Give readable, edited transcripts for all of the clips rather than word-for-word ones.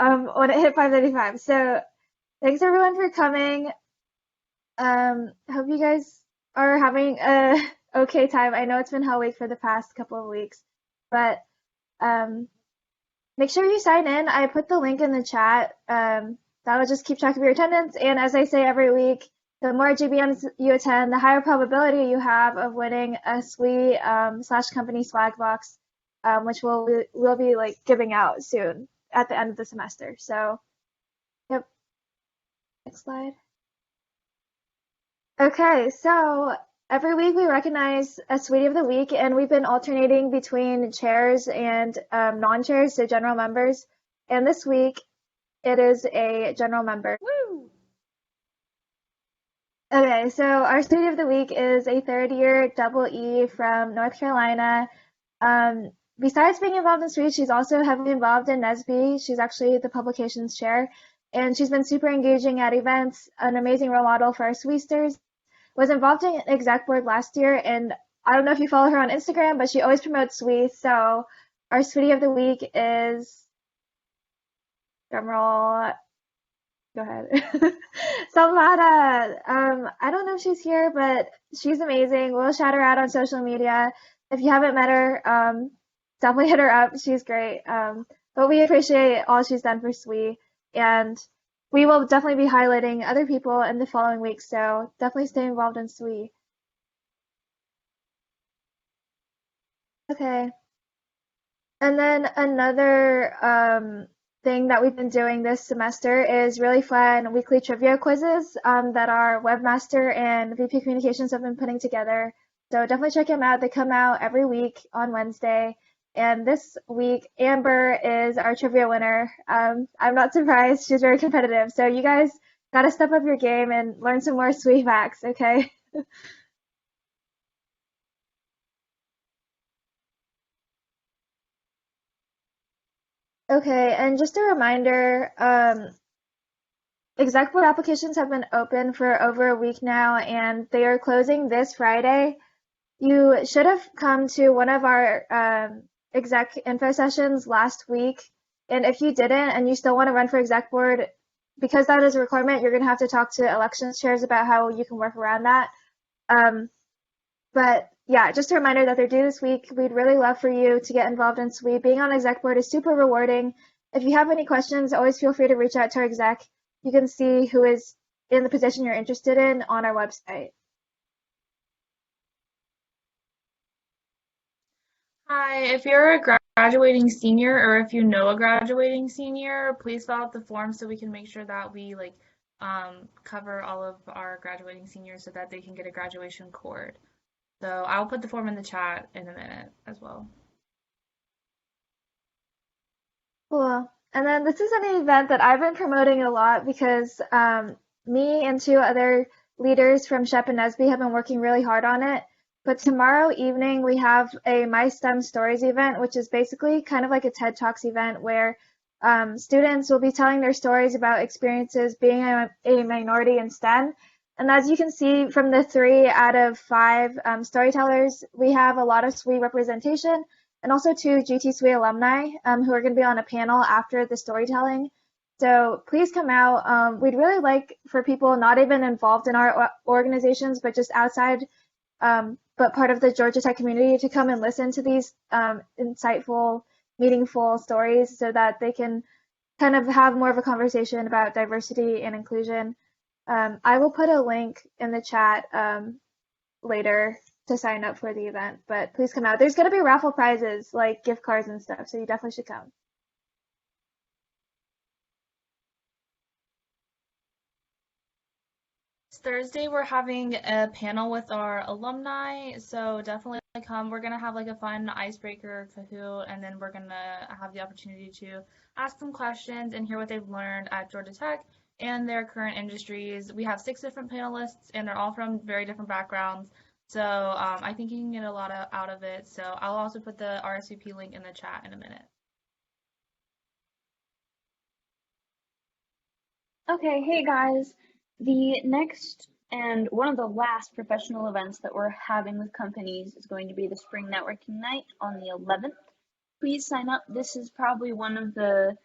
when it hit 5:35. So thanks everyone for coming. Hope you guys are having a okay time. I know it's been Hell Week for the past couple of weeks, but um, make sure you sign in. I put the link in the chat. That'll just keep track of your attendance. And as I say every week, the more GBMs you attend, the higher probability you have of winning a SWE slash company swag box, which we'll be like giving out soon at the end of the semester. So, yep. Next slide. Okay, so every week we recognize a Sweetie of the Week, and we've been alternating between chairs and non-chairs, so general members. And this week it is a general member. Woo! Okay, so our Sweetie of the Week is a third-year double E from North Carolina. Besides being involved in SWE, she's also heavily involved in NSBE. She's actually the publications chair, and she's been super engaging at events, an amazing role model for our SWEsters. Was involved in exec board last year, and I don't know if you follow her on Instagram, but she always promotes SWE. So our Sweetie of the Week is, drumroll, go ahead. Salvada. I don't know if she's here, but she's amazing. We'll shout her out on social media. If you haven't met her, definitely hit her up. She's great. But we appreciate all she's done for SWE, and we will definitely be highlighting other people in the following weeks, so definitely stay involved in SWE. Okay. And then another thing that we've been doing this semester is really fun weekly trivia quizzes that our webmaster and VP Communications have been putting together. So definitely check them out. They come out every week on Wednesday. And this week, Amber is our trivia winner. I'm not surprised. She's very competitive. So you guys got to step up your game and learn some more sweet facts, okay? Okay, and just a reminder, exec board applications have been open for over a week now, and they are closing this Friday. You should have come to one of our exec info sessions last week, and if you didn't and you still want to run for exec board, because that is a requirement, you're going to have to talk to elections chairs about how you can work around that. Um, but yeah, just a reminder that they're due this week. We'd really love for you to get involved in SWE. Being on exec board is super rewarding. If you have any questions, always feel free to reach out to our exec. You can see who is in the position you're interested in on our website. Hi, if you're a graduating senior or if you know a graduating senior, please fill out the form so we can make sure that we cover all of our graduating seniors so that they can get a graduation cord. So I'll put the form in the chat in a minute as well. Cool. And then this is an event that I've been promoting a lot because me and two other leaders from Shep and Nesby have been working really hard on it. But tomorrow evening we have a My STEM Stories event, which is basically kind of like a TED Talks event where students will be telling their stories about experiences being a minority in STEM. And as you can see from the 3 out of 5 storytellers, we have a lot of SWE representation and also two GT SWE alumni who are going to be on a panel after the storytelling. So please come out. We'd really like for people not even involved in our organizations, but just outside, but part of the Georgia Tech community to come and listen to these insightful, meaningful stories so that they can kind of have more of a conversation about diversity and inclusion. I will put a link in the chat later to sign up for the event, but please come out. There's going to be raffle prizes like gift cards and stuff, so you definitely should come. Thursday we're having a panel with our alumni, so definitely come. We're gonna have like a fun icebreaker Kahoot, and then we're gonna have the opportunity to ask them questions and hear what they've learned at Georgia Tech and their current industries. We have 6 different panelists, and they're all from very different backgrounds. So I think you can get a lot out of it. So I'll also put the RSVP link in the chat in a minute. Okay, hey guys. The next and one of the last professional events that we're having with companies is going to be the Spring Networking Night on the 11th. Please sign up. This is probably one of the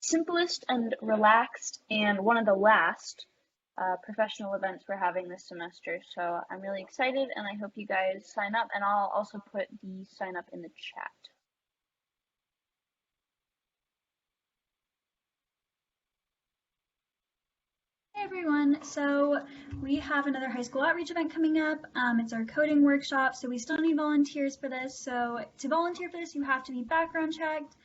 simplest and relaxed and one of the last professional events we're having this semester. So I'm really excited and I hope you guys sign up, and I'll also put the sign up in the chat. Hey everyone, so we have another high school outreach event coming up. It's our coding workshop, so we still need volunteers for this. So to volunteer for this, you have to be background checked.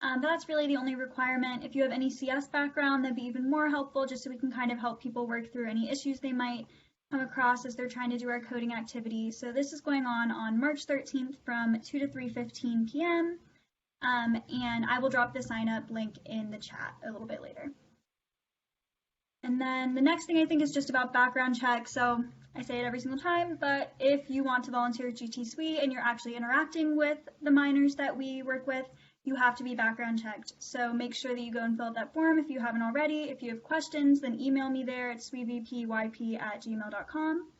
But that's really the only requirement. If you have any CS background, that'd be even more helpful, just so we can kind of help people work through any issues they might come across as they're trying to do our coding activity. So this is going on March 13th from 2 to 3:15 p.m. And I will drop the sign up link in the chat a little bit later. And then the next thing I think is just about background checks. So I say it every single time, but if you want to volunteer at GT Suite and you're actually interacting with the minors that we work with, you have to be background checked. So make sure that you go and fill out that form if you haven't already. If you have questions, then email me there at sweetvpyp@gmail.com.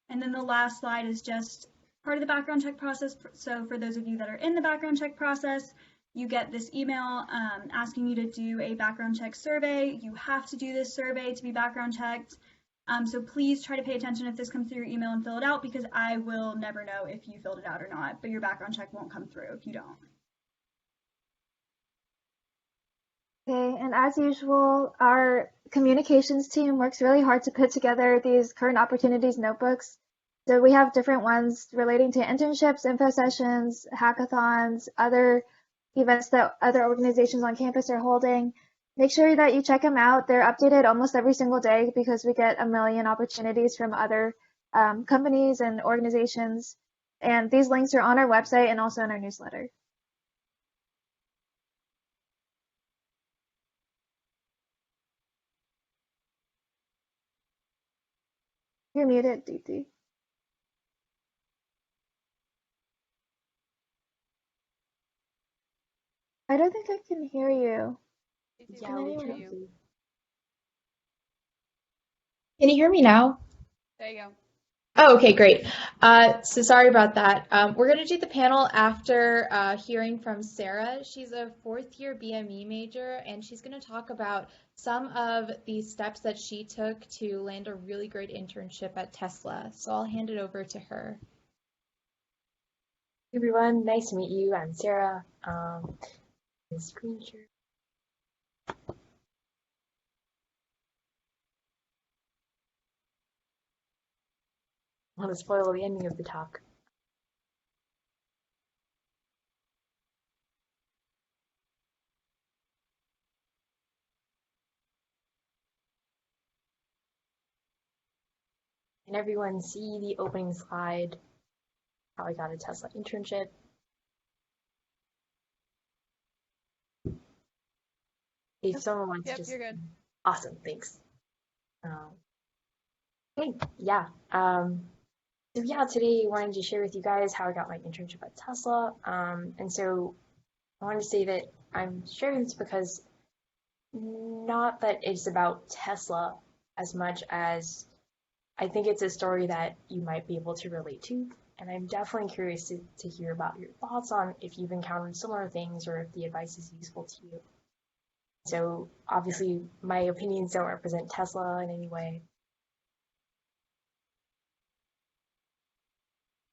And then the last slide is just part of the background check process. So for those of you that are in the background check process, you get this email asking you to do a background check survey. You have to do this survey to be background checked. So please try to pay attention if this comes through your email and fill it out, because I will never know if you filled it out or not, but your background check won't come through if you don't. Okay, and as usual, our communications team works really hard to put together these current opportunities notebooks. So we have different ones relating to internships, info sessions, hackathons, other events that other organizations on campus are holding. Make sure that you check them out. They're updated almost every single day because we get a million opportunities from other companies and organizations. And these links are on our website and also in our newsletter. You're muted, Deepti. I don't think I can hear you. Yeah, Can we anyone hear else? you. Can you hear me now? There you go. Oh, okay, great. So sorry about that. We're going to do the panel after hearing from Sarah. She's a fourth-year BME major, and she's going to talk about some of the steps that she took to land a really great internship at Tesla. So I'll hand it over to her. Hey everyone, nice to meet you. I'm Sarah. Screen share. I want to spoil the ending of the talk. Can everyone see the opening slide? How I got a Tesla internship. If someone wants to just... You're good. Awesome, thanks. Okay, yeah. So yeah, today I wanted to share with you guys how I got my internship at Tesla. And so I want to say that I'm sharing this because not that it's about Tesla as much as I think it's a story that you might be able to relate to. And I'm definitely curious to hear about your thoughts on if you've encountered similar things or if the advice is useful to you. So obviously my opinions don't represent Tesla in any way.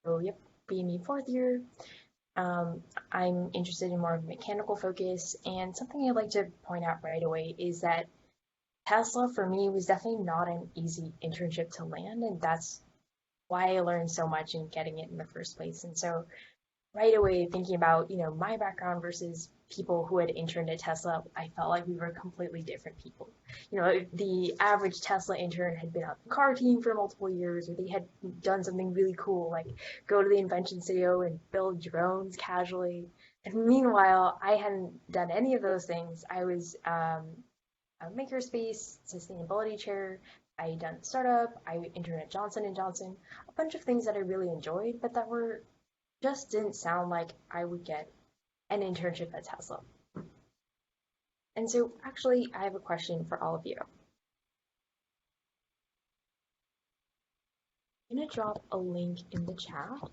So yep, BME fourth year. I'm interested in more of a mechanical focus, and something I'd like to point out right away is that Tesla for me was definitely not an easy internship to land, and that's why I learned so much in getting it in the first place. And so right away thinking about, my background versus people who had interned at Tesla, I felt like we were completely different people. The average Tesla intern had been on the car team for multiple years, or they had done something really cool, like go to the invention studio and build drones casually. And meanwhile, I hadn't done any of those things. I was a makerspace sustainability chair. I had done startup. I interned at Johnson & Johnson, a bunch of things that I really enjoyed, but that just didn't sound like I would get an internship at Tesla. And so actually, I have a question for all of you. I'm going to drop a link in the chat.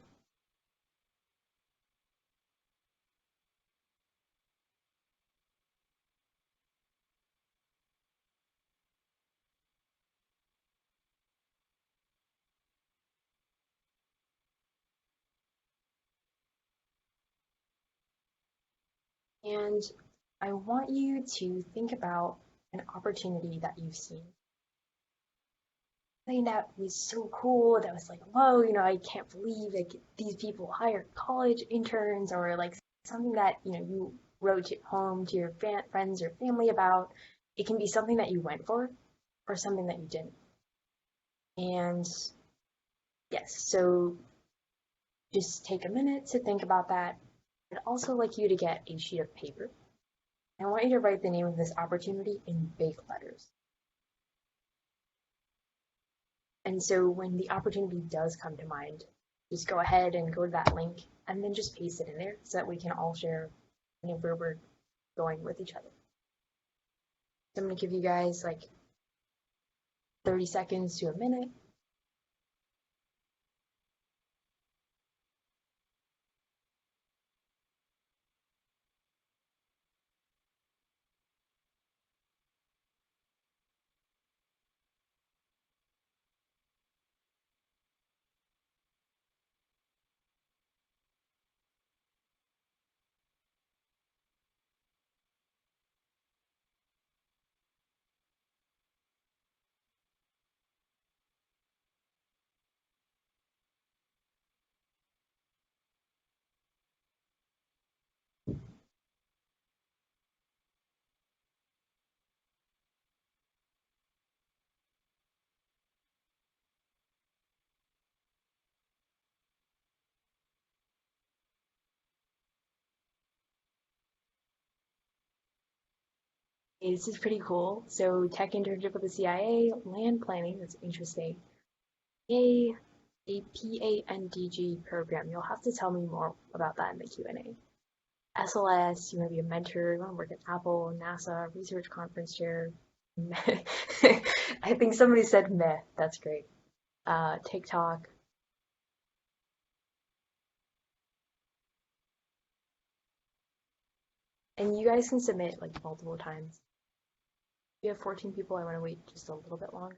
And I want you to think about an opportunity that you've seen. Something that was so cool, that was like, whoa, I can't believe like these people hire college interns, or like something that, you wrote home to your friends or family about. It can be something that you went for or something that you didn't. And yes, so just take a minute to think about that. I'd also like you to get a sheet of paper. I want you to write the name of this opportunity in big letters. And so when the opportunity does come to mind, just go ahead and go to that link and then just paste it in there so that we can all share where we're going with each other. So I'm going to give you guys like 30 seconds to a minute. This is pretty cool. So tech internship with the CIA, land planning, that's interesting. Yay, a PANDG program. You'll have to tell me more about that in the Q&A. SLS, you want to be a mentor, you want to work at Apple, NASA, research conference chair. I think somebody said meh, that's great. TikTok. And you guys can submit like multiple times. If you have 14 people, I want to wait just a little bit longer.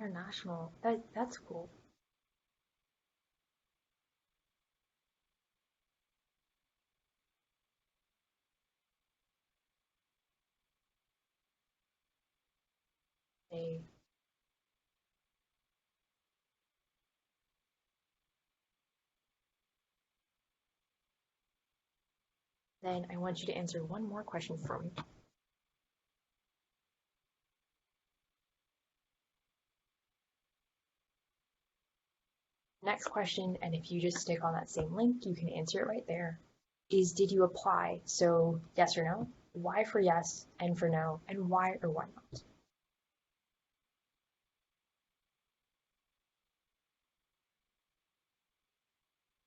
International, that's cool. They Then I want you to answer one more question for me. Next question, and if you just stick on that same link, you can answer it right there, is did you apply? So yes or no, why for yes, and for no, and why or why not?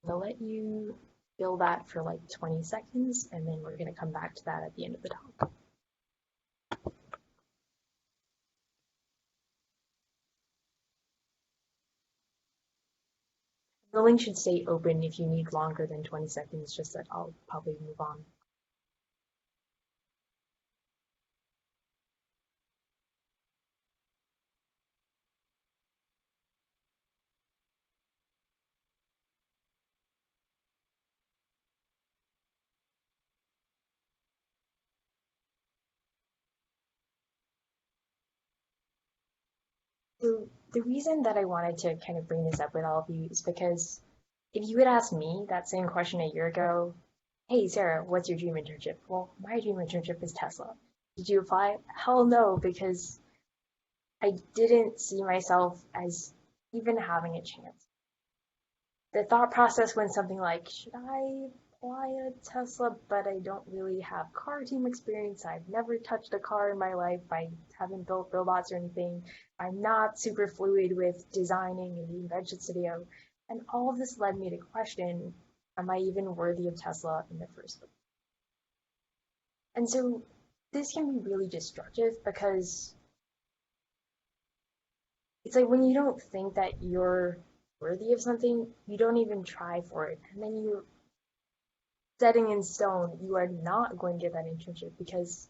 I'll let you fill that for like 20 seconds, and then we're going to come back to that at the end of the talk. The link should stay open if you need longer than 20 seconds, just that I'll probably move on. So the reason that I wanted to kind of bring this up with all of you is because if you had asked me that same question a year ago, hey Sarah, what's your dream internship? Well, my dream internship is Tesla. Did you apply? Hell no, because I didn't see myself as even having a chance. The thought process went something like, should I apply at Tesla, but I don't really have car team experience. I've never touched a car in my life. I haven't built robots or anything. I'm not super fluid with designing in the invention studio. And all of this led me to question, am I even worthy of Tesla in the first place? And so this can be really destructive because it's like when you don't think that you're worthy of something, you don't even try for it. And then you're setting in stone, you are not going to get that internship because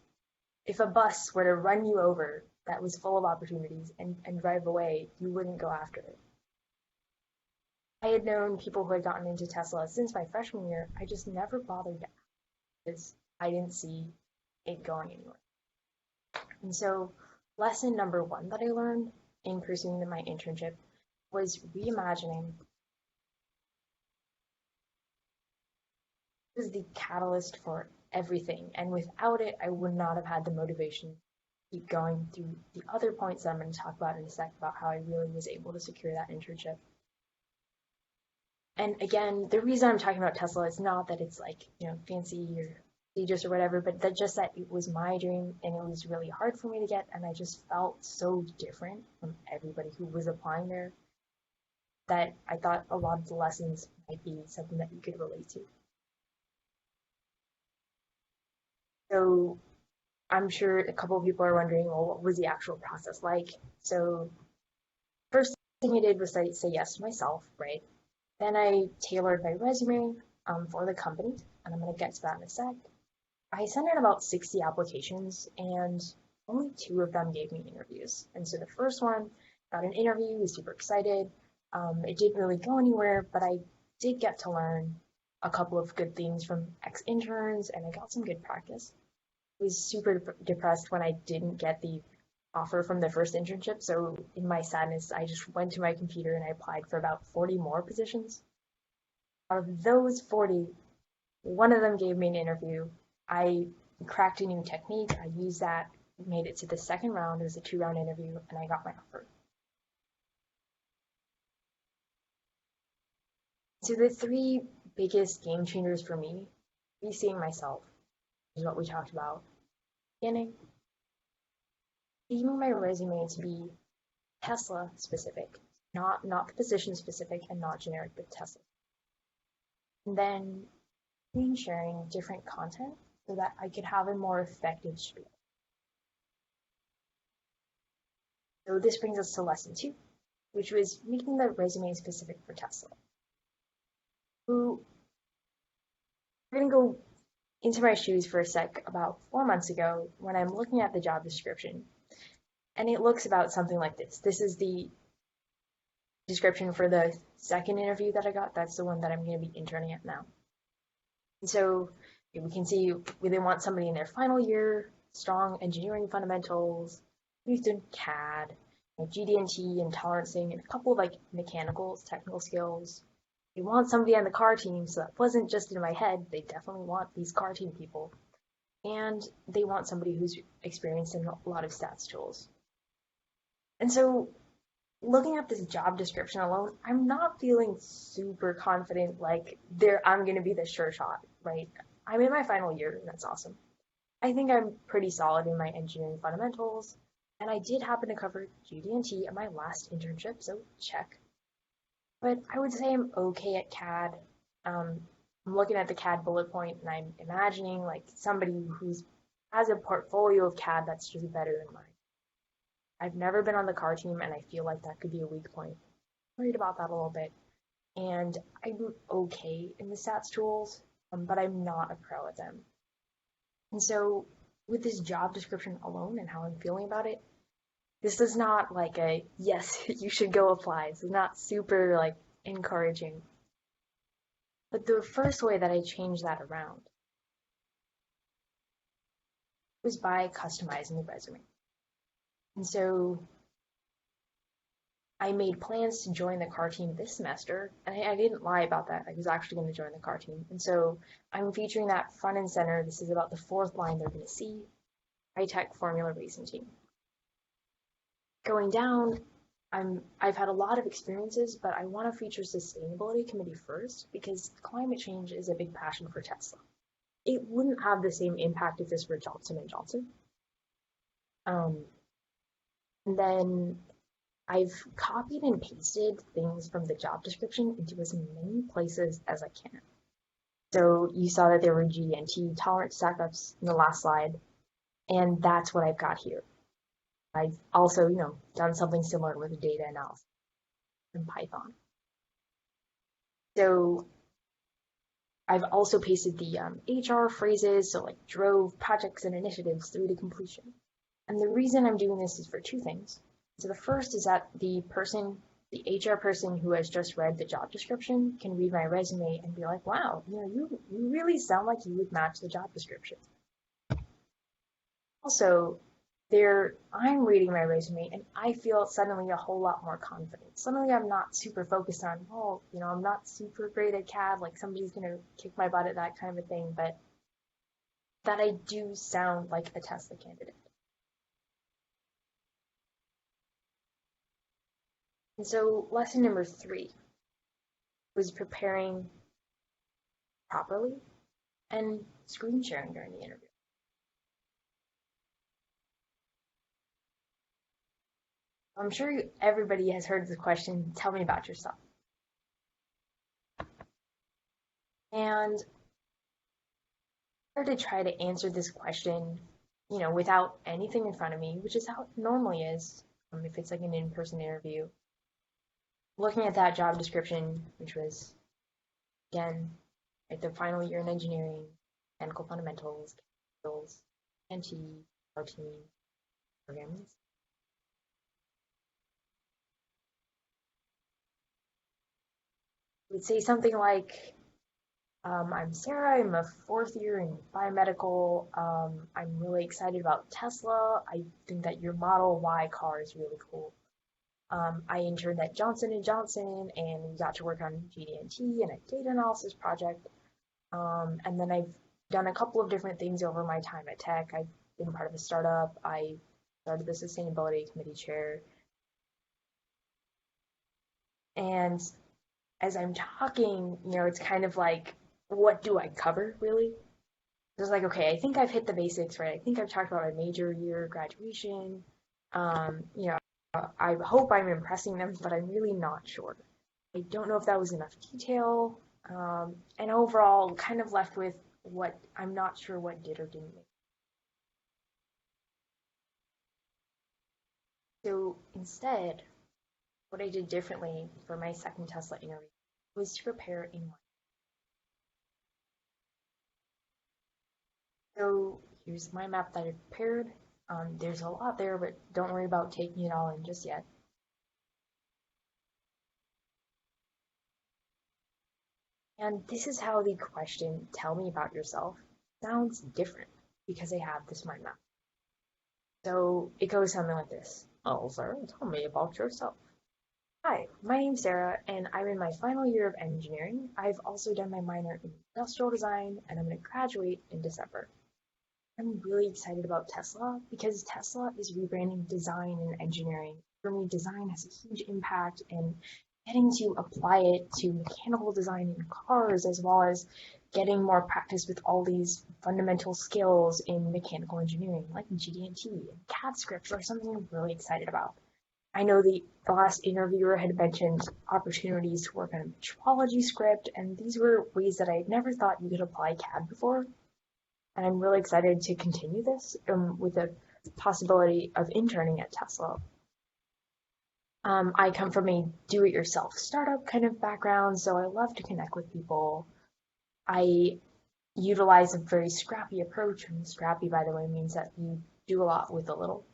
if a bus were to run you over that was full of opportunities and drive away, you wouldn't go after it. I had known people who had gotten into Tesla since my freshman year. I just never bothered to ask because I didn't see it going anywhere. And so lesson number one that I learned in pursuing my internship was reimagining was the catalyst for everything. And without it, I would not have had the motivation to keep going through the other points that I'm going to talk about in a sec about how I really was able to secure that internship. And again, the reason I'm talking about Tesla is not that it's like, fancy or prestigious or whatever, but that just that it was my dream and it was really hard for me to get. And I just felt so different from everybody who was applying there that I thought a lot of the lessons might be something that you could relate to. So I'm sure a couple of people are wondering, well, what was the actual process like? So first thing I did was say yes to myself, right? Then I tailored my resume for the company, and I'm going to get to that in a sec. I sent out about 60 applications, and only 2 of them gave me interviews. And so the first one got an interview, was super excited. It didn't really go anywhere, but I did get to learn a couple of good things from ex-interns, and I got some good practice. I was super depressed when I didn't get the offer from the first internship, so in my sadness, I just went to my computer and I applied for about 40 more positions. Out of those 40, one of them gave me an interview. I cracked a new technique, I used that, made it to the second round. It was a 2-round interview, and I got my offer. So the 3 biggest game changers for me, seeing myself, is what we talked about. Beginning, aiming my resume to be Tesla specific, not the position specific and not generic, but Tesla. And then sharing different content so that I could have a more effective spiel. So this brings us to lesson 2, which was making the resume specific for Tesla. So we're going to go into my shoes for a sec. About 4 months ago, when I'm looking at the job description, and it looks about something like this. This is the description for the second interview that I got. That's the one that I'm going to be interning at now. And so we can see they want somebody in their final year, strong engineering fundamentals, used in CAD, GD&T and tolerancing, and a couple of mechanicals, technical skills. They want somebody on the car team, so that wasn't just in my head. They definitely want these car team people. And they want somebody who's experienced in a lot of stats tools. And so looking at this job description alone, I'm not feeling super confident I'm going to be the sure shot, right? I'm in my final year, and that's awesome. I think I'm pretty solid in my engineering fundamentals, and I did happen to cover GD&T at my last internship, so check. But I would say I'm okay at CAD. I'm looking at the CAD bullet point, and I'm imagining somebody who has a portfolio of CAD that's just better than mine. I've never been on the car team, and I feel like that could be a weak point. I'm worried about that a little bit. And I'm okay in the stats tools, but I'm not a pro at them. And so with this job description alone and how I'm feeling about it, this is not a, yes, you should go apply. This is not super encouraging. But the first way that I changed that around was by customizing the resume. And so I made plans to join the car team this semester, and I didn't lie about that. I was actually going to join the car team. And so I'm featuring that front and center. This is about the 4th line they're going to see, high-tech formula racing team. Going down, I've had a lot of experiences, but I want to feature sustainability committee first because climate change is a big passion for Tesla. It wouldn't have the same impact if this were Johnson & Johnson. And then I've copied and pasted things from the job description into as many places as I can. So you saw that there were GD&T tolerance stackups in the last slide, and that's what I've got here. I've also, done something similar with data analysis in Python. So I've also pasted the HR phrases, so like drove projects and initiatives through to completion. And the reason I'm doing this is for two things. So the first is that the HR person who has just read the job description can read my resume and be like, wow, you really sound like you would match the job description. Also, I'm reading my resume and I feel suddenly a whole lot more confident. Suddenly I'm not super focused on, I'm not super great at CAD, like somebody's gonna kick my butt at that kind of a thing, but that I do sound like a Tesla candidate. And so lesson number 3 was preparing properly and screen sharing during the interview. I'm sure everybody has heard the question, tell me about yourself. And I started to try to answer this question, without anything in front of me, which is how it normally is if it's like an in-person interview. Looking at that job description, which was, again, at the final year in engineering, mechanical fundamentals, skills, NT, RT, programming. Would say something like, I'm Sarah, I'm a 4th year in biomedical. I'm really excited about Tesla. I think that your Model Y car is really cool. I interned at Johnson & Johnson and we got to work on GD&T and a data analysis project. And then I've done a couple of different things over my time at Tech. I've been part of a startup. I started the sustainability committee chair. And as I'm talking, it's kind of like, what do I cover, really? It's like, okay, I think I've hit the basics, right? I think I've talked about my major year graduation. I hope I'm impressing them, but I'm really not sure. I don't know if that was enough detail. And overall, kind of left with what I'm not sure what did or didn't make. So instead, what I did differently for my second Tesla interview was to prepare in one. So here's my map that I prepared. There's a lot there, but don't worry about taking it all in just yet. And this is how the question, tell me about yourself, sounds different because I have this mind map. So it goes something like this. Oh, Sarah, tell me about yourself. Hi, my name's Sarah, and I'm in my final year of engineering. I've also done my minor in industrial design, and I'm going to graduate in December. I'm really excited about Tesla because Tesla is rebranding design and engineering. For me, design has a huge impact, and getting to apply it to mechanical design in cars, as well as getting more practice with all these fundamental skills in mechanical engineering, like GD&T and CAD scripts, are something I'm really excited about. I know the last interviewer had mentioned opportunities to work on a metrology script, and these were ways that I had never thought you could apply CAD before. And I'm really excited to continue this with the possibility of interning at Tesla. I come from a do-it-yourself startup kind of background, so I love to connect with people. I utilize a very scrappy approach, and scrappy, by the way, means that you do a lot with a little.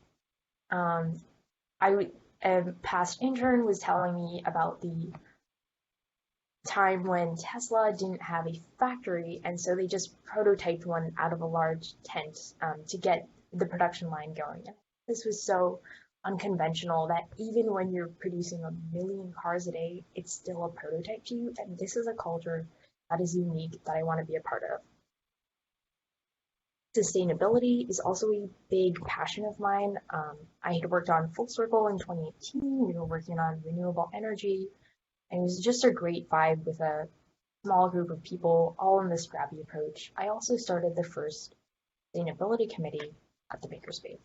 A past intern was telling me about the time when Tesla didn't have a factory, and so they just prototyped one out of a large tent to get the production line going. And this was so unconventional that even when you're producing 1 million cars a day, it's still a prototype to you, and this is a culture that is unique that I want to be a part of. Sustainability is also a big passion of mine. I had worked on Full Circle in 2018. We were working on renewable energy, and it was just a great vibe with a small group of people, all in this scrappy approach. I also started the first sustainability committee at the Makerspace.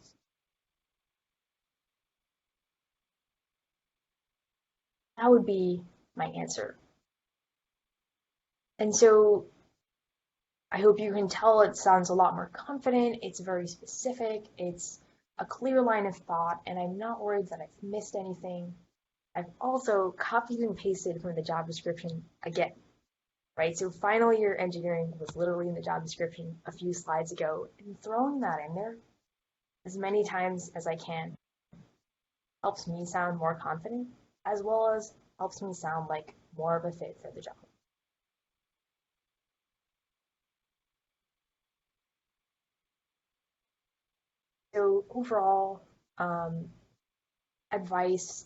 That would be my answer. And so I hope you can tell it sounds a lot more confident. It's very specific. It's a clear line of thought, and I'm not worried that I've missed anything. I've also copied and pasted from the job description again. right? So final year engineering was literally in the job description a few slides ago, and throwing that in there as many times as I can helps me sound more confident, as well as helps me sound like more of a fit for the job. So overall, advice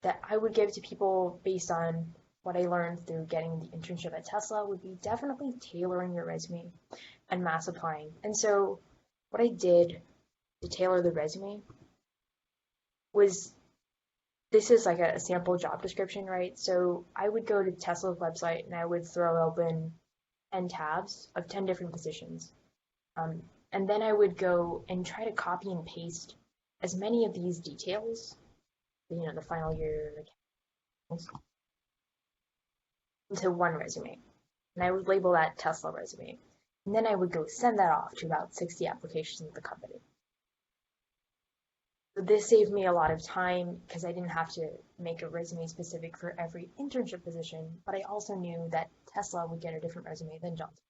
that I would give to people based on what I learned through getting the internship at Tesla would be definitely tailoring your resume and mass applying. And so what I did to tailor the resume was, this is like a sample job description, right? So I would go to Tesla's website and I would throw open 10 tabs of 10 different positions. And then I would go and try to copy and paste as many of these details, the final year into one resume. And I would label that Tesla resume. And then I would go send that off to about 60 applications at the company. So this saved me a lot of time because I didn't have to make a resume specific for every internship position, but I also knew that Tesla would get a different resume than Johnson.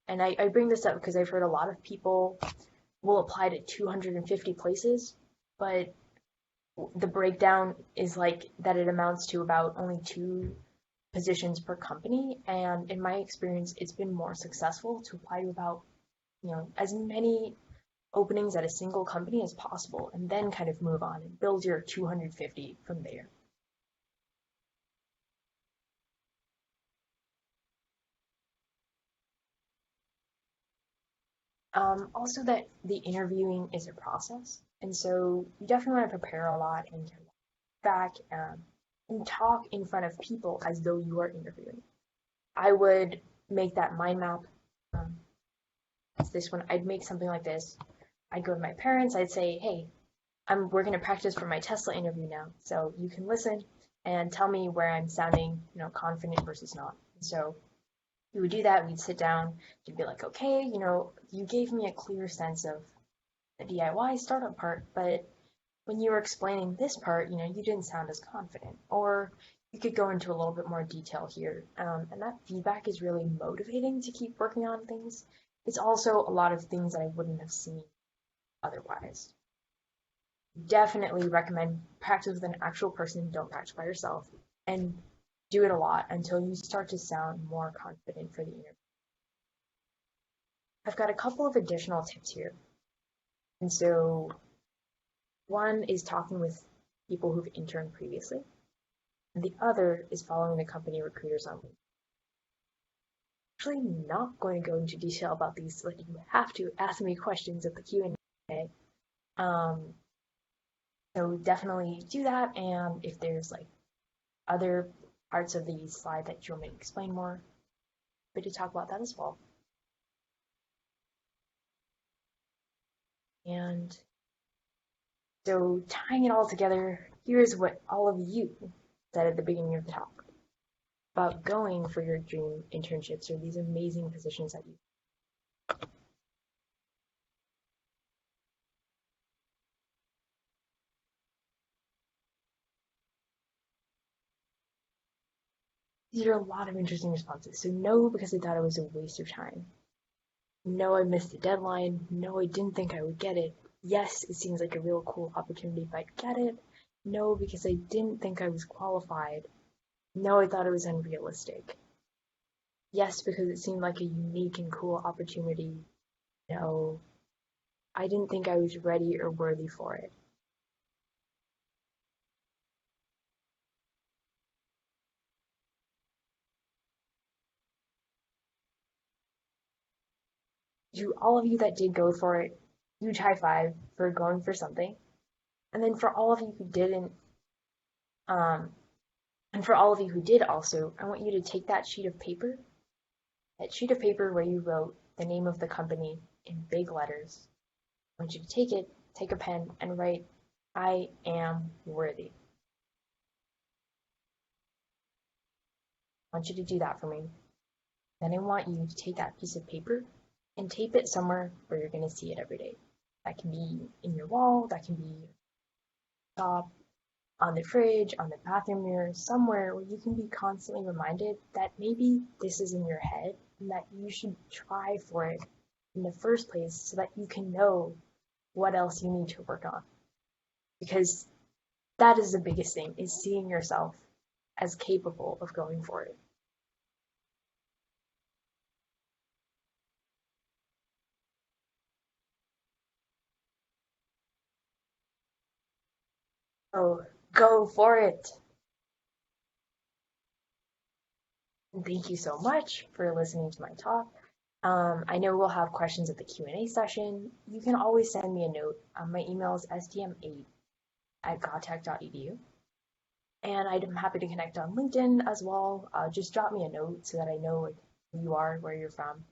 And I bring this up because I've heard a lot of people will apply to 250 places, but the breakdown is like that it amounts to about only 2 positions per company. And in my experience, it's been more successful to apply to about, as many openings at a single company as possible, and then kind of move on and build your 250 from there. Also, that the interviewing is a process, and so you definitely want to prepare a lot and back and talk in front of people as though you are interviewing. I would make that mind map. It's this one. I'd make something like this. I'd go to my parents. I'd say, "Hey, we're going to practice for my Tesla interview now, so you can listen and tell me where I'm sounding, confident versus not." So we would do that. We'd sit down. You'd be like, "Okay, you gave me a clear sense of the DIY startup part, but when you were explaining this part, you didn't sound as confident." Or you could go into a little bit more detail here. And that feedback is really motivating to keep working on things. It's also a lot of things that I wouldn't have seen otherwise. Definitely recommend practice with an actual person. Don't practice by yourself. And do it a lot until you start to sound more confident for the interview. I've got a couple of additional tips here. And so one is talking with people who've interned previously, and the other is following the company recruiters on LinkedIn. Actually, not going to go into detail about these, so that you have to ask me questions at the Q&A. So definitely do that, and if there's other parts of the slide that you want me to explain more, we could talk about that as well. And so tying it all together, here's what all of you said at the beginning of the talk about going for your dream internships or these amazing positions that you. These are a lot of interesting responses. So no, because I thought it was a waste of time. No, I missed the deadline. No, I didn't think I would get it. Yes, it seems like a real cool opportunity if I get it. No, because I didn't think I was qualified. No, I thought it was unrealistic. Yes, because it seemed like a unique and cool opportunity. No, I didn't think I was ready or worthy for it. To all of you that did go for it, huge high five for going for something. And then for all of you who didn't, and for all of you who did also, I want you to take that sheet of paper where you wrote the name of the company in big letters. I want you to take it, take a pen, and write, "I am worthy." I want you to do that for me. Then I want you to take that piece of paper and tape it somewhere where you're going to see it every day. That can be in your wall, that can be top, on the fridge, on the bathroom mirror, somewhere where you can be constantly reminded that maybe this is in your head and that you should try for it in the first place so that you can know what else you need to work on. Because that is the biggest thing, is seeing yourself as capable of going for it. So go for it. And thank you so much for listening to my talk. I know we'll have questions at the Q&A session. You can always send me a note. My email is sdm8@gautech.edu. And I'm happy to connect on LinkedIn as well. Just drop me a note so that I know who you are, where you're from.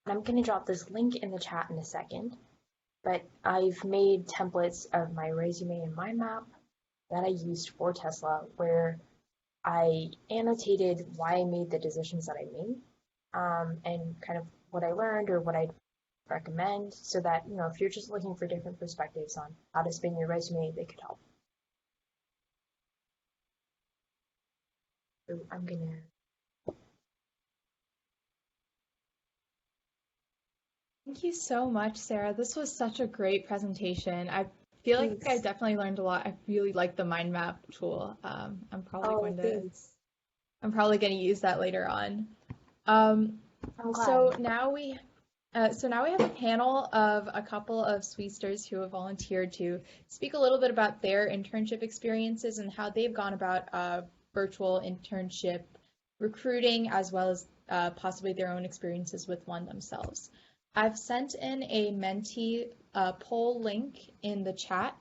And I'm going to drop this link in the chat in a second. But I've made templates of my resume and mind map that I used for Tesla, where I annotated why I made the decisions that I made, and kind of what I learned or what I'd recommend, so that, you know, if you're just looking for different perspectives on how to spin your resume, they could help. So I'm gonna. Thank you so much, Sarah. This was such a great presentation. I feel like I Thanks. definitely learned a lot. I really like the mind map tool. I'm probably Oh, going to thanks. use that later on. I'm glad. So now we have a panel of a couple of Sweesters who have volunteered to speak a little bit about their internship experiences and how they've gone about virtual internship recruiting, as well as possibly their own experiences with one themselves. I've sent in a Menti poll link in the chat,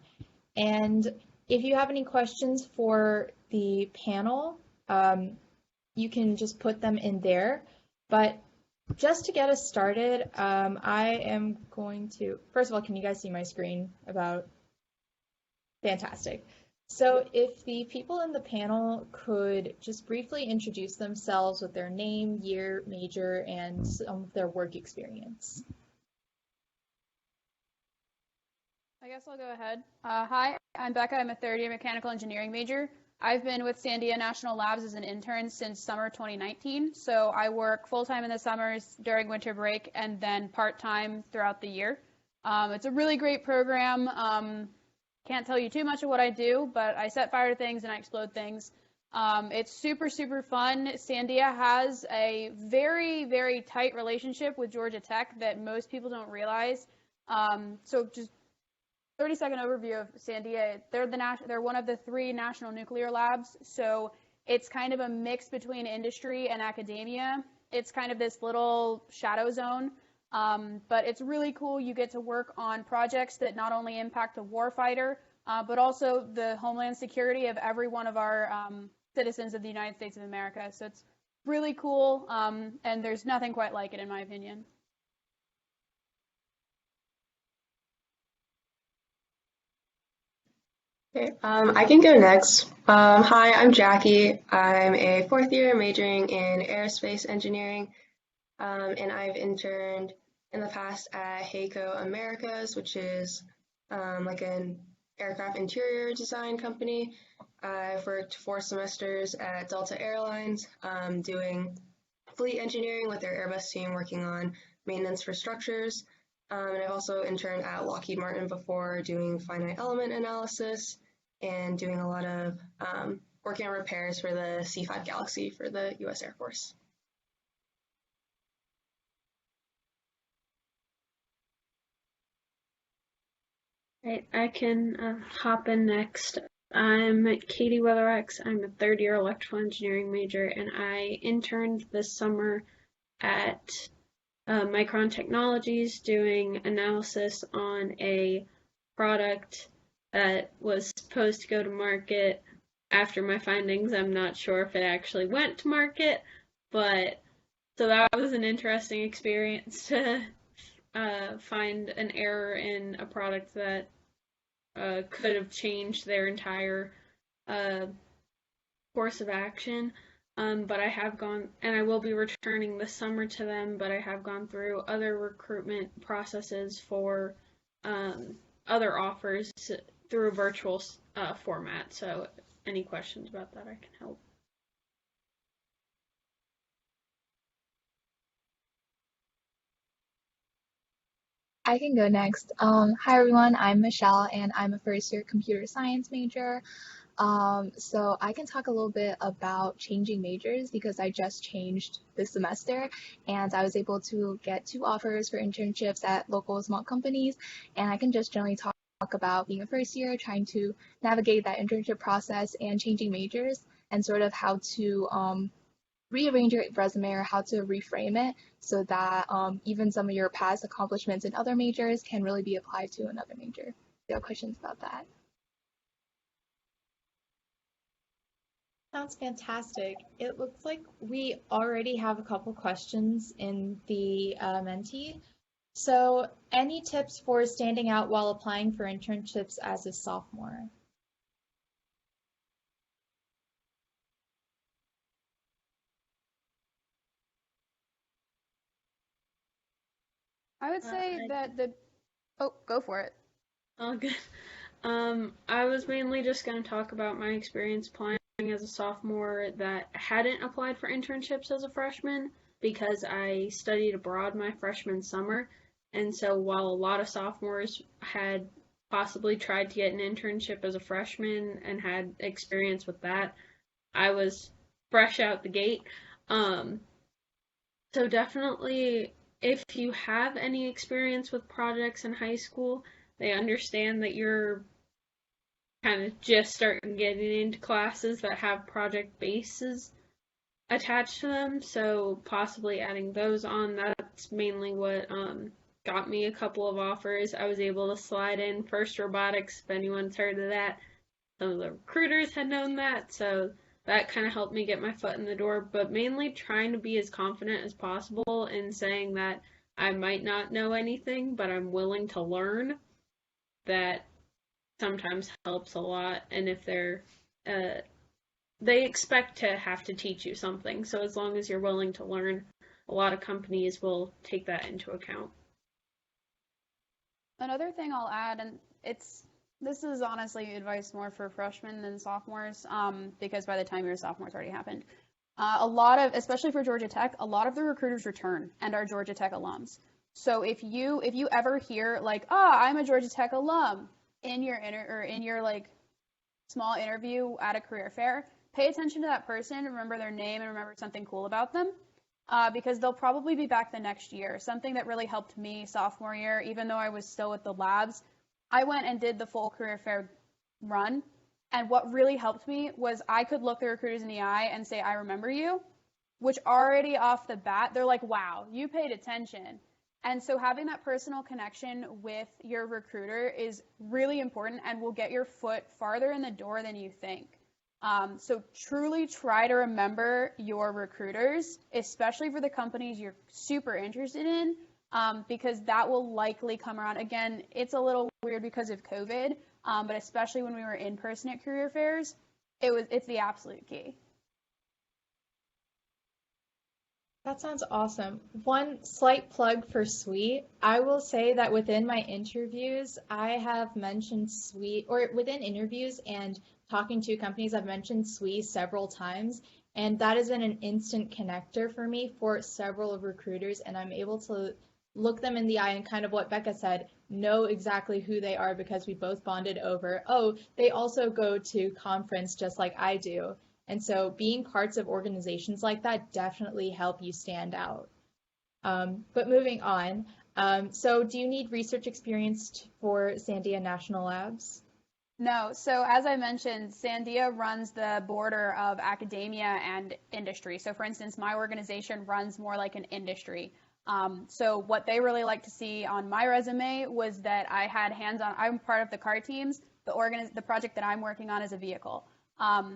and if you have any questions for the panel, you can just put them in there. But just to get us started, I am going to, first of all, can you guys see my screen? Fantastic. So if the people in the panel could just briefly introduce themselves with their name, year, major, and some of their work experience. I guess I'll go ahead. Hi, I'm Becca. I'm a third-year mechanical engineering major. I've been with Sandia National Labs as an intern since summer 2019. So I work full-time in the summers during winter break and then part-time throughout the year. It's a really great program. Can't tell you too much of what I do, but I set fire to things and I explode things. It's super, super fun. Sandia has a very, very tight relationship with Georgia Tech that most people don't realize. So just 30-second overview of Sandia. They're one of the 3 national nuclear labs, so it's kind of a mix between industry and academia. It's kind of this little shadow zone, but it's really cool. You get to work on projects that not only impact the warfighter, but also the homeland security of every one of our citizens of the United States of America. So it's really cool, and there's nothing quite like it, in my opinion. Okay, I can go next. Hi, I'm Jackie. I'm a 4th year majoring in aerospace engineering, and I've interned in the past at HAECO Americas, which is like an aircraft interior design company. I've worked 4 semesters at Delta Airlines, doing fleet engineering with their Airbus team, working on maintenance for structures. And I've also interned at Lockheed Martin before, doing finite element analysis and doing a lot of working on repairs for the C-5 Galaxy for the U.S. Air Force. Right, I can hop in next. I'm Katie Weatherex. I'm a 3rd year electrical engineering major, and I interned this summer at Micron Technologies doing analysis on a product that was supposed to go to market. After my findings, I'm not sure if it actually went to market, but so that was an interesting experience to find an error in a product that could have changed their entire course of action. But I have gone, and I will be returning this summer to them, but I have gone through other recruitment processes for other offers through virtual format. So any questions about that, I can help. I can go next. Hi everyone, I'm Michelle and I'm a first year computer science major. So I can talk a little bit about changing majors because I just changed this semester and I was able to get 2 offers for internships at local small companies, and I can just generally talk about being a first year, trying to navigate that internship process and changing majors and sort of how to rearrange your resume or how to reframe it so that even some of your past accomplishments in other majors can really be applied to another major. Do you have questions about that? Sounds fantastic. It looks like we already have a couple questions in the Menti. So, any tips for standing out while applying for internships as a sophomore? I would say that oh, go for it. Oh, good. I was mainly just going to talk about my experience applying as a sophomore that hadn't applied for internships as a freshman because I studied abroad my freshman summer. And so while a lot of sophomores had possibly tried to get an internship as a freshman and had experience with that, I was fresh out the gate. So definitely, if you have any experience with projects in high school, they understand that you're kind of just starting getting into classes that have project bases attached to them. So possibly adding those on, that's mainly what got me a couple of offers. I was able to slide in FIRST Robotics, if anyone's heard of that. Some of the recruiters had known that, so that kind of helped me get my foot in the door, but mainly trying to be as confident as possible in saying that I might not know anything, but I'm willing to learn. That sometimes helps a lot, and if they expect to have to teach you something, so as long as you're willing to learn, a lot of companies will take that into account. Another thing I'll add, and this is honestly advice more for freshmen than sophomores, because by the time you're a sophomore, it's already happened. A lot of, especially for Georgia Tech, a lot of the recruiters return and are Georgia Tech alums. So if you ever hear like, I'm a Georgia Tech alum in your like small interview at a career fair, pay attention to that person, remember their name, and remember something cool about them. Because they'll probably be back the next year. Something that really helped me sophomore year, even though I was still with the labs, I went and did the full career fair run. And what really helped me was I could look the recruiters in the eye and say, I remember you, which already off the bat, they're like, wow, you paid attention. And so having that personal connection with your recruiter is really important and will get your foot farther in the door than you think. So truly try to remember your recruiters, especially for the companies you're super interested in, because that will likely come around. Again, it's a little weird because of COVID, but especially when we were in person at career fairs, it's the absolute key. That sounds awesome. One slight plug for SWE. I will say that within my interviews, I have mentioned SWE, or within interviews and talking to companies, I've mentioned SWE several times, and that has been an instant connector for me for several of recruiters, and I'm able to look them in the eye and kind of what Becca said, know exactly who they are because we both bonded over, oh, they also go to conference just like I do. And so being parts of organizations like that definitely help you stand out. But moving on, so do you need research experience for Sandia National Labs? No. So as I mentioned, Sandia runs the border of academia and industry. So for instance, my organization runs more like an industry. So what they really like to see on my resume was that I had hands-on. I'm part of the car teams. The project that I'm working on is a vehicle.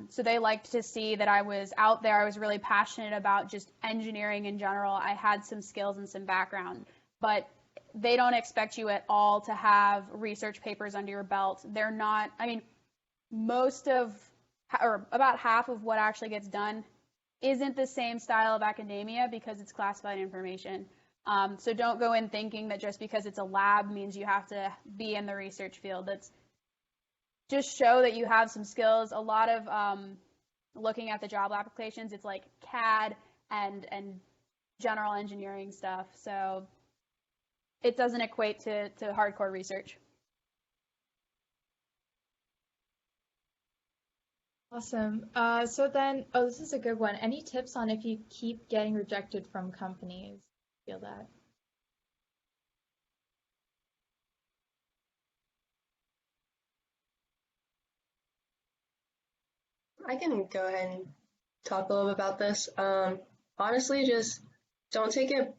So they liked to see that I was out there. I was really passionate about just engineering in general. I had some skills and some background, but they don't expect you at all to have research papers under your belt. They're not, I mean, about half of what actually gets done isn't the same style of academia because it's classified information. So don't go in thinking that just because it's a lab means you have to be in the research field. just show that you have some skills. A lot of looking at the job applications, it's like CAD and general engineering stuff. So it doesn't equate to hardcore research. Awesome. So then, this is a good one. Any tips on if you keep getting rejected from companies? Feel that? I can go ahead and talk a little bit about this. Honestly, just don't take it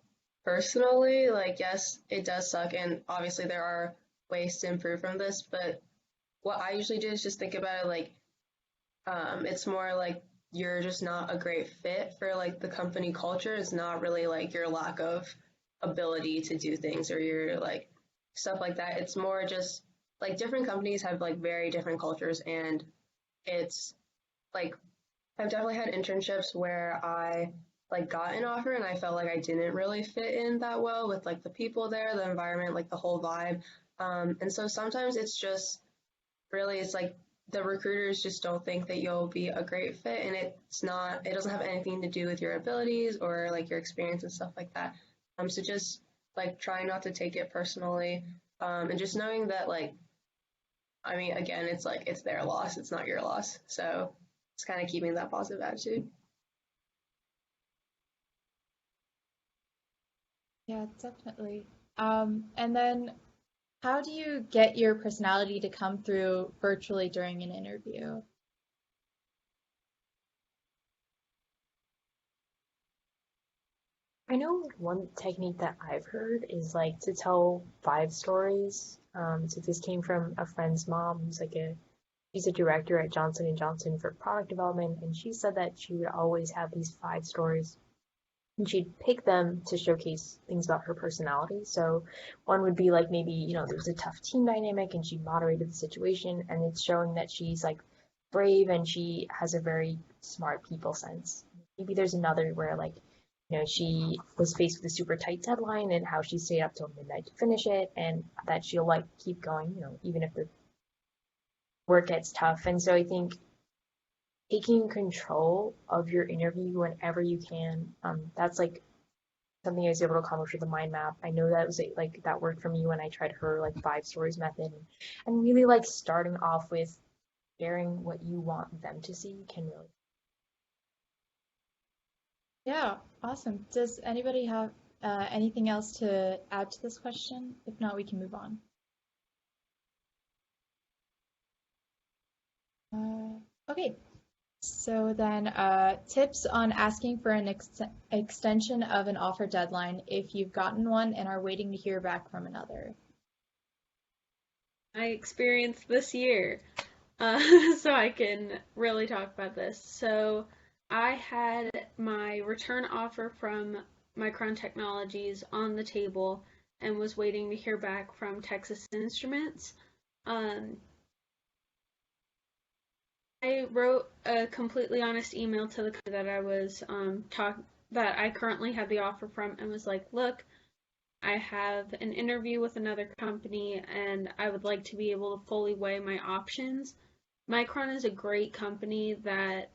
personally. Like, yes, it does suck, and obviously there are ways to improve from this, but what I usually do is just think about it like it's more like you're just not a great fit for like the company culture. It's not really like your lack of ability to do things or your like stuff like that. It's more just like different companies have like very different cultures, and it's like I've definitely had internships where I like got an offer and I felt like I didn't really fit in that well with like the people there, the environment, like the whole vibe. And so sometimes it's just really it's like the recruiters just don't think that you'll be a great fit, and it doesn't have anything to do with your abilities or like your experience and stuff like that. So just like try not to take it personally, and just knowing that like I mean again it's like it's their loss, it's not your loss. So it's kind of keeping that positive attitude. Yeah, definitely. And then how do you get your personality to come through virtually during an interview? I know one technique that I've heard is like to tell 5 stories. So this came from a friend's mom who's like she's a director at Johnson & Johnson for product development, and she said that she would always have these 5 stories, and she'd pick them to showcase things about her personality. So one would be like maybe, there was a tough team dynamic and she moderated the situation, and it's showing that she's like brave and she has a very smart people sense. Maybe there's another where like, she was faced with a super tight deadline and how she stayed up till midnight to finish it, and that she'll like keep going, even if the work gets tough. And so I think taking control of your interview whenever you can, that's like something I was able to accomplish with the mind map. I know that was like that worked for me when I tried her like 5 stories method, and really like starting off with sharing what you want them to see can really. Yeah, awesome. Does anybody have anything else to add to this question? If not, we can move on. Okay. So then, tips on asking for an extension of an offer deadline if you've gotten one and are waiting to hear back from another. I experienced this year, so I can really talk about this. So I had my return offer from Micron Technologies on the table and was waiting to hear back from Texas Instruments. I wrote a completely honest email to the company that I was that I currently had the offer from, and was like, look, I have an interview with another company and I would like to be able to fully weigh my options. Micron is a great company that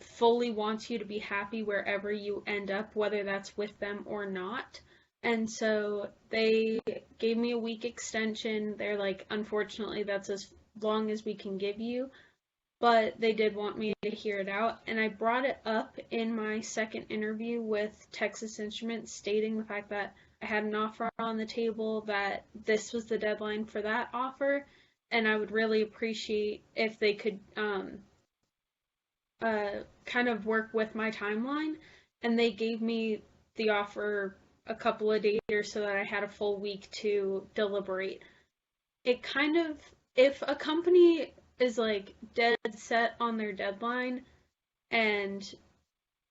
fully wants you to be happy wherever you end up, whether that's with them or not. And so they gave me a week extension. They're like, unfortunately, that's as long as we can give you. But they did want me to hear it out, and I brought it up in my second interview with Texas Instruments, stating the fact that I had an offer on the table, that this was the deadline for that offer, and I would really appreciate if they could kind of work with my timeline. And they gave me the offer a couple of days later so that I had a full week to deliberate. It kind of, if a company is like dead set on their deadline and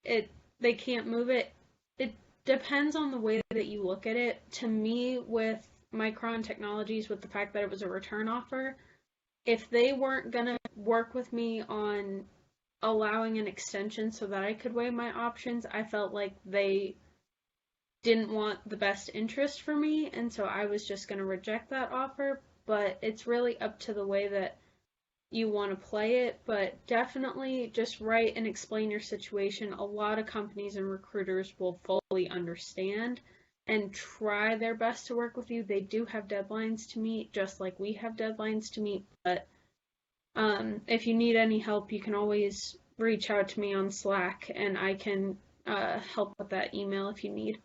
they can't move it, it depends on the way that you look at it. To me, with Micron Technologies, with the fact that it was a return offer, if they weren't gonna work with me on allowing an extension so that I could weigh my options, I felt like they didn't want the best interest for me, and so I was just gonna reject that offer. But it's really up to the way that you want to play it, but definitely just write and explain your situation. A lot of companies and recruiters will fully understand and try their best to work with you. They do have deadlines to meet, just like we have deadlines to meet, but if you need any help, you can always reach out to me on Slack, and I can help with that email if you need.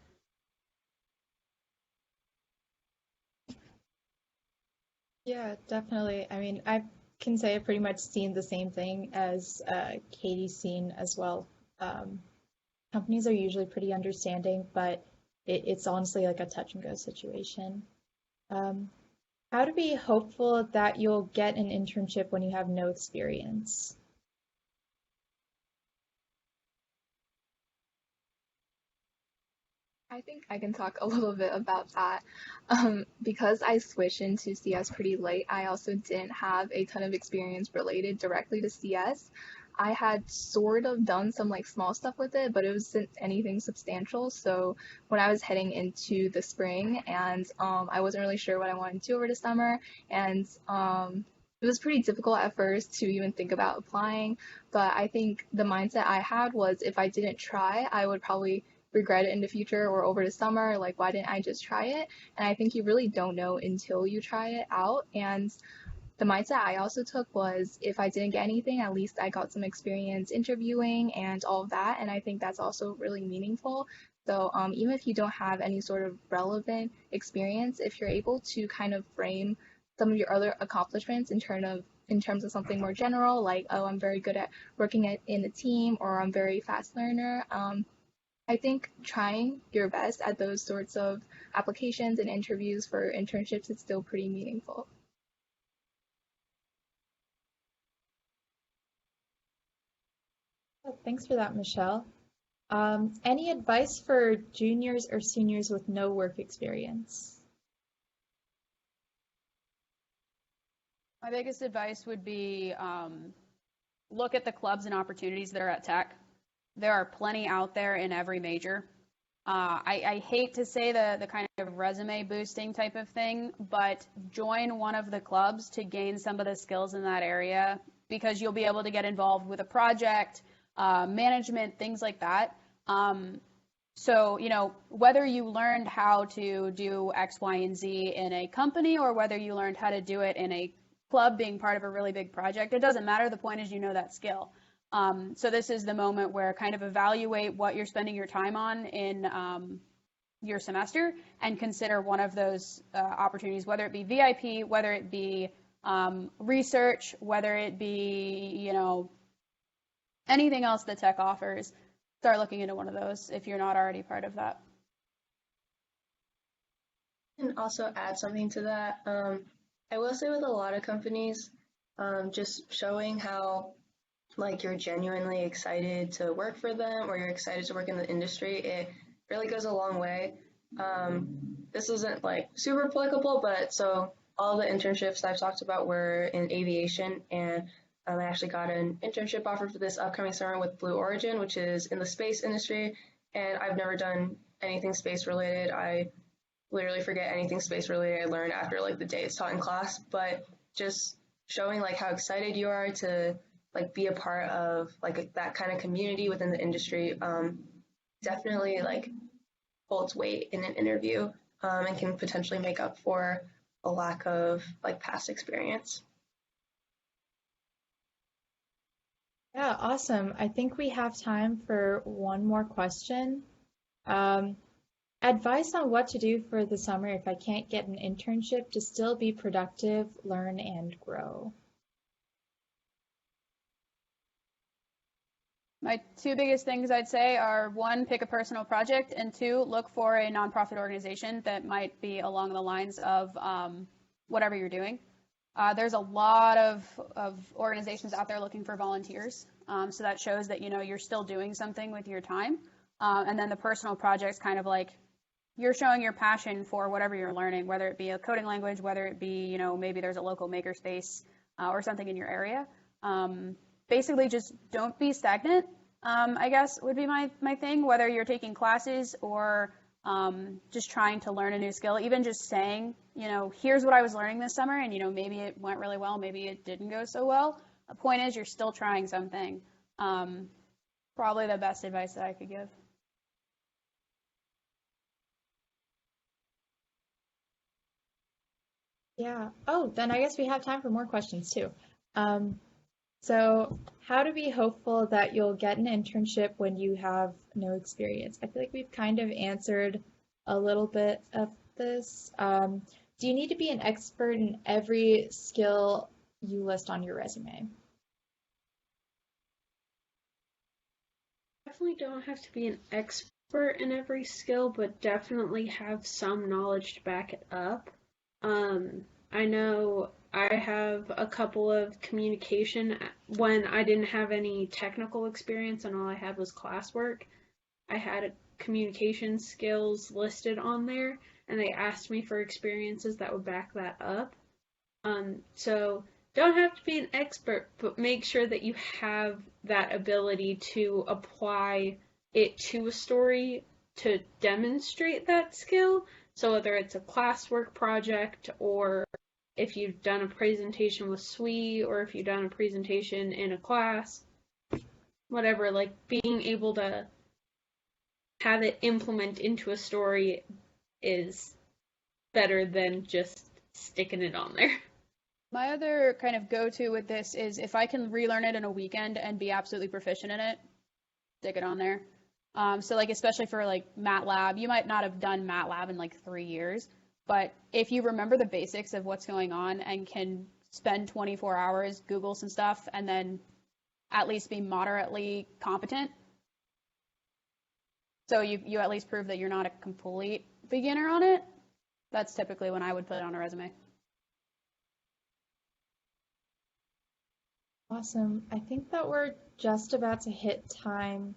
Yeah, definitely. I mean, I can say I've pretty much seen the same thing as Katie's seen as well. Um, Companies are usually pretty understanding, but it's honestly like a touch and go situation. Um, how to be hopeful that you'll get an internship when you have no experience? I think I can talk a little bit about that. Because I switched into CS pretty late, I also didn't have a ton of experience related directly to CS. I had sort of done some like small stuff with it, but it wasn't anything substantial. So when I was heading into the spring and I wasn't really sure what I wanted to do over the summer, and it was pretty difficult at first to even think about applying. But I think the mindset I had was if I didn't try, I would probably regret it in the future or over the summer. Like, why didn't I just try it? And I think you really don't know until you try it out. And the mindset I also took was if I didn't get anything, at least I got some experience interviewing and all of that. And I think that's also really meaningful. So even if you don't have any sort of relevant experience, if you're able to kind of frame some of your other accomplishments in terms of something more general, like, oh, I'm very good at working in a team, or I'm very fast learner. I think trying your best at those sorts of applications and interviews for internships is still pretty meaningful. Oh, thanks for that, Michelle. Any advice for juniors or seniors with no work experience? My biggest advice would be look at the clubs and opportunities that are at Tech. There are plenty out there in every major. I hate to say the kind of resume boosting type of thing, but join one of the clubs to gain some of the skills in that area, because you'll be able to get involved with a project, management, things like that. So, whether you learned how to do X, Y, and Z in a company, or whether you learned how to do it in a club being part of a really big project, it doesn't matter. The point is you know that skill. So this is the moment where kind of evaluate what you're spending your time on in your semester and consider one of those opportunities, whether it be VIP, whether it be research, whether it be, anything else that Tech offers. Start looking into one of those if you're not already part of that. And also add something to that. I will say with a lot of companies, just showing how like you're genuinely excited to work for them, or you're excited to work in the industry, it really goes a long way. This isn't like super applicable, but so all the internships I've talked about were in aviation, and I actually got an internship offer for this upcoming summer with Blue Origin, which is in the space industry, and I've never done anything space related. I literally forget anything space related I learned after like the day it's taught in class, but just showing like how excited you are to like be a part of like that kind of community within the industry definitely like holds weight in an interview and can potentially make up for a lack of like past experience. Yeah, awesome. I think we have time for one more question. Advice on what to do for the summer if I can't get an internship to still be productive, learn, and grow. My two biggest things I'd say are, one, pick a personal project, and two, look for a nonprofit organization that might be along the lines of whatever you're doing. There's a lot of organizations out there looking for volunteers, so that shows that you're still doing something with your time. And then the personal project's kind of like you're showing your passion for whatever you're learning, whether it be a coding language, whether it be maybe there's a local makerspace or something in your area. Basically, just don't be stagnant, I guess would be my thing, whether you're taking classes or just trying to learn a new skill, even just saying, here's what I was learning this summer, and, maybe it went really well, maybe it didn't go so well. The point is you're still trying something. Probably the best advice that I could give. Yeah. Oh, then I guess we have time for more questions too. So how to be hopeful that you'll get an internship when you have no experience? I feel like we've kind of answered a little bit of this. Do you need to be an expert in every skill you list on your resume? Definitely don't have to be an expert in every skill, but definitely have some knowledge to back it up. I know I have a couple of communication when I didn't have any technical experience and all I had was classwork. I had communication skills listed on there, and they asked me for experiences that would back that up. So don't have to be an expert, but make sure that you have that ability to apply it to a story to demonstrate that skill. So whether it's a classwork project, or if you've done a presentation with SWE, or if you've done a presentation in a class, whatever, like being able to have it implement into a story is better than just sticking it on there. My other kind of go-to with this is if I can relearn it in a weekend and be absolutely proficient in it, stick it on there. So like especially for like MATLAB, you might not have done MATLAB in like 3 years, but if you remember the basics of what's going on and can spend 24 hours, Google some stuff, and then at least be moderately competent, so you at least prove that you're not a complete beginner on it, that's typically when I would put it on a resume. Awesome. I think that we're just about to hit time,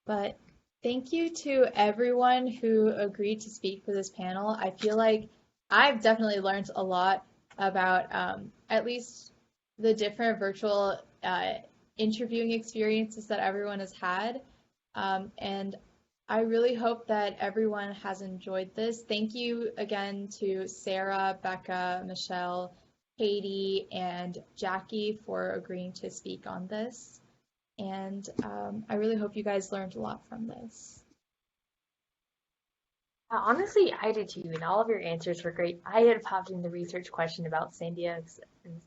but thank you to everyone who agreed to speak for this panel. I feel like I've definitely learned a lot about at least the different virtual interviewing experiences that everyone has had. And I really hope that everyone has enjoyed this. Thank you again to Sarah, Becca, Michelle, Katie, and Jackie for agreeing to speak on this. And I really hope you guys learned a lot from this. Honestly, I did too, and all of your answers were great. I had popped in the research question about Sandia, and